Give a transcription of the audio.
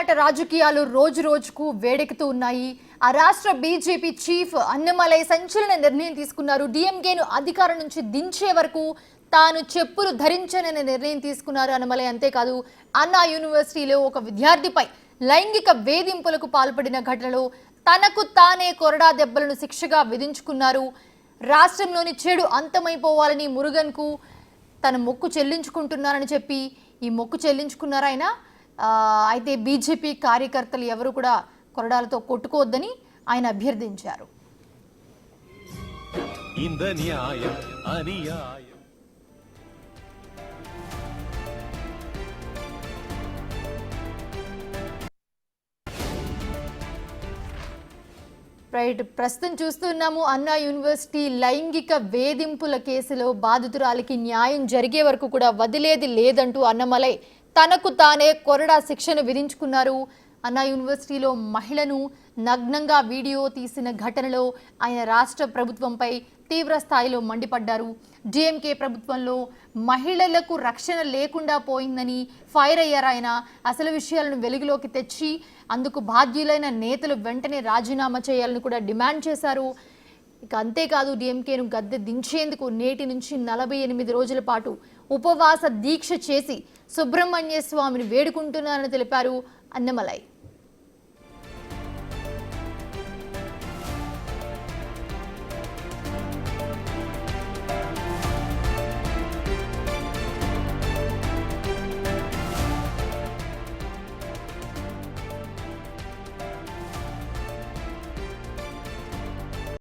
తమిళనాట రాజకీయాలు రోజు రోజుకు వేడెక్కుతూ ఉన్నాయి. ఆ రాష్ట్ర బీజేపీ చీఫ్ అన్నమలై సంచలన నిర్ణయం తీసుకున్నారు. డిఎంకేను అధికారం నుంచి దించే వరకు తాను చెప్పులు ధరించననే నిర్ణయం తీసుకున్నారు అన్నమలై. అంతేకాదు అన్నా యూనివర్సిటీలో ఒక విద్యార్థిపై లైంగిక వేధింపులకు పాల్పడిన ఘటనలో తనకు తానే కొరడా దెబ్బలను శిక్షగా విధించుకున్నారు. రాష్ట్రంలోని చెడు అంతమైపోవాలని మురుగన్కు తన మొక్కు చెల్లించుకుంటున్నారని చెప్పి ఈ మొక్కు చెల్లించుకున్నారు ఆయన. అయితే బీజేపీ కార్యకర్తలు ఎవరు కూడా కొరడాలతో కొట్టుకోవద్దని ఆయన అభ్యర్థించారు. ప్రస్తుతం చూస్తున్నాము అన్నా యూనివర్సిటీ లైంగిక వేధింపుల కేసులో బాధితురాలికి న్యాయం జరిగే వరకు కూడా వదిలేది లేదంటూ అన్నమలై తనకు తానే కొరడా శిక్షను విధించుకున్నారు. అన్నా యూనివర్సిటీలో మహిళను నగ్నంగా వీడియో తీసిన ఘటనలో ఆయన రాష్ట్ర ప్రభుత్వంపై తీవ్ర స్థాయిలో మండిపడ్డారు. డిఎంకే ప్రభుత్వంలో మహిళలకు రక్షణ లేకుండా పోయిందని ఫైర్ అయ్యారు ఆయన. అసలు విషయాలను వెలుగులోకి తెచ్చి అందుకు బాధ్యులైన నేతలు వెంటనే రాజీనామా చేయాలని కూడా డిమాండ్ చేశారు. ఇక అంతేకాదు డిఎంకేను గద్దె దించేందుకు నేటి నుంచి 48 రోజుల పాటు ఉపవాస దీక్ష చేసి సుబ్రహ్మణ్య స్వామిని వేడుకుంటున్నారని తెలిపారు అన్నమలై.